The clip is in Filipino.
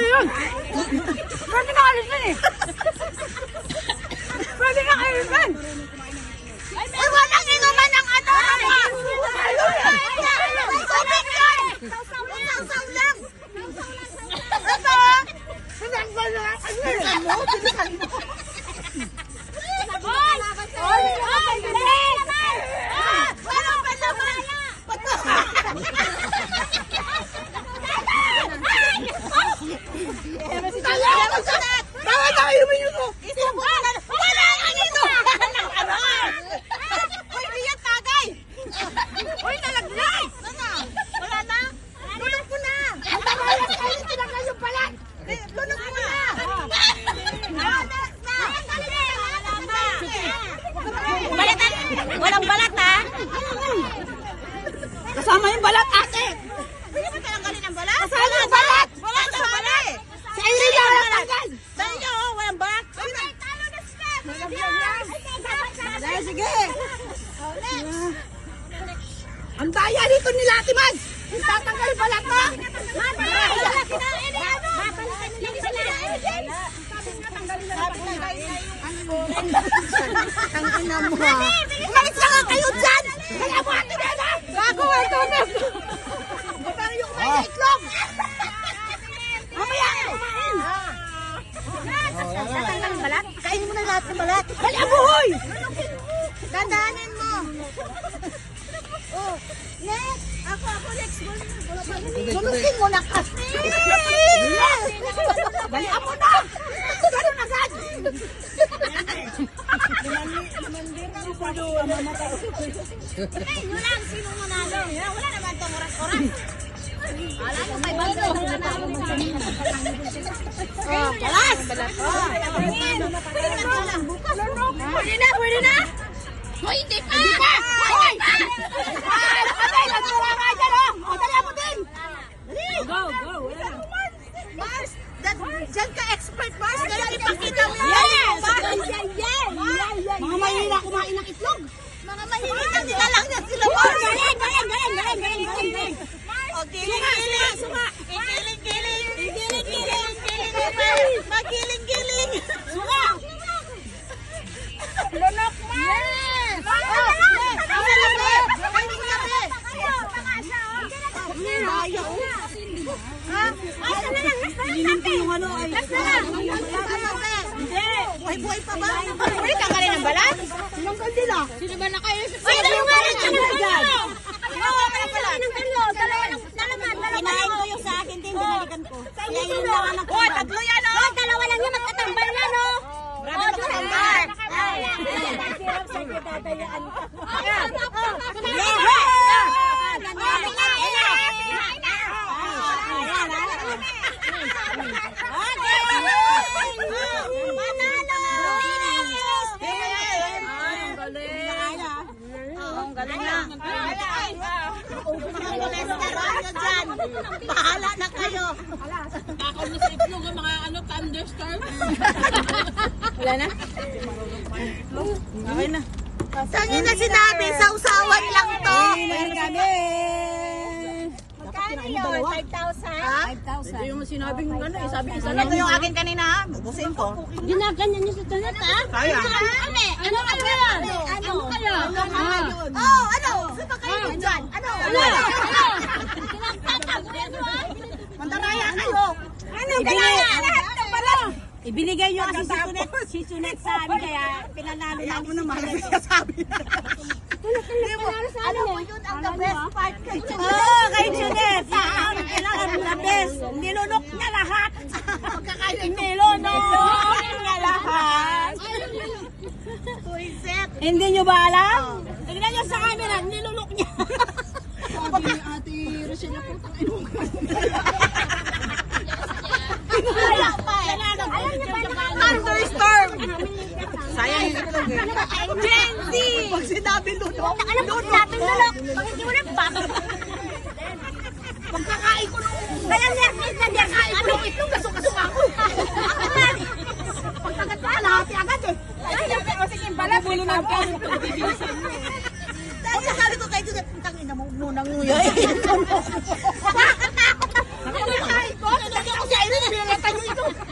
yun. Pwede na alis yun eh. Pwede na alis yun. Ay, walang inuman ng ano. Tubig yun. Sausaw lang. Ito. Pinagdal na bilisan mo. Walang pa naman. Bakit tayo uminom mo? Wala ang inuman ng ano. Uy, biyat tagay. Uy, nalaglag! Wala na? Lunok ko na. Ang tamalas kayo, tinanggal yung balat! Lunok ko na. Balatan. Walang balat ha? Kasama yung balat, ate! Pwede ba talanggalin ang balat? Kasama yung balat! Wala sa balat. Sa inyo lang natanggal! Sa inyo, walang balat. Dahil sige! Ang daya dito ni Latiman! Tatanggal yung balat mo! Ang ina mo ha! Umalis na nga kayo dyan. Kaya mo ate Nena! Gago ang tunog! Parang yung kumain na itlog! Mamaya! Kumain! Tatanggal ang balat? Kainin mo na lahat ng balat. Dali abuhoy! Dandanin mo. Oh, next. Ako next. Lulusin mo na kasi! Dali mo na! Ganun agad! Yun lang, sino manalo? Wala naman itong oras-oras. Alam mo, may bago. Balas! Pwede na, pwede na. Hoy, hindi pa! Hindi pa! Hoy! Ay, nakatay! Nagsura nga dyan, oh! O, dali mo din! Go, go! Mars, dyan ka expert, Mars. Kaya ipakita mo Yes! Yes! Mga mahihira kumain ng itlog! Mga mahihita nila lang yan sila, Mars. Galing! O, giling-giling. Giling-giling. Giling-giling. Magiling-giling. Suka! Lunok, Mars. Buhay pa ba? Uy, tanggalin ang balat? Sinanggal nila! Sino ba na kayo? Uy, tanggalin ang balat! Ginawa ka ng balat? Kinain ko yung sa akin din, binalikan ko. Kaya yun lang ang nagtambal. Oh, tatlo yan, oh! Dalawa lang yan, magtatambal yan, oh! Brother, magtatambal! Bahala na kayo. Kakao na sa itlog ang mga thunderstorm. Wala na? Okay na. Saan yun na sinabi? Sa usawan lang to. Meron kami! Magkano yun? 5,000? Ha? Hindi yung sinabing ano eh, sabi isa Ito yung akin kanina, ha? Bubusin ko. Ginaganyan niyo sa tunat ha? Kaya. Ano kayo? Ano kayo? Oh, ano? Saan ba kayo dyan? Ano? Mandaraya kayo. Ano? Mandaraya. Lahat ng pala. Ibinigay nyo kasi si Sunet sa amin kaya pinanalo namin si Sunet. Sabi. Alam mo yun ang the best part kay Oo, kay Sunet. Kailangan the best. Nilunok niya lahat. Nilunok niya lahat. Tuiset. Hindi nyo ba alam? Tignan nyo sa camera, nilunok niya. Ate Rochelle na putang ino. Wala pa eh. Thunderstorm. Sayang yung itlog eh. Gen Z. Pag sinabi lunok. Ano po natin lunok? Pag hindi mo na bato. Pagkakain ko nung... Kaya nervous na niya kain ko ng itlog, kasuk-kasuk ako. Pagkagat ka, lahati agad eh. O sige, balabulo na ka. Dahil sabi ko kayo, tangin na mo munang nguya eh. Nakakatakot ako. Nakakain ko. Nagkakain ko sa ino. Kata nyo ito.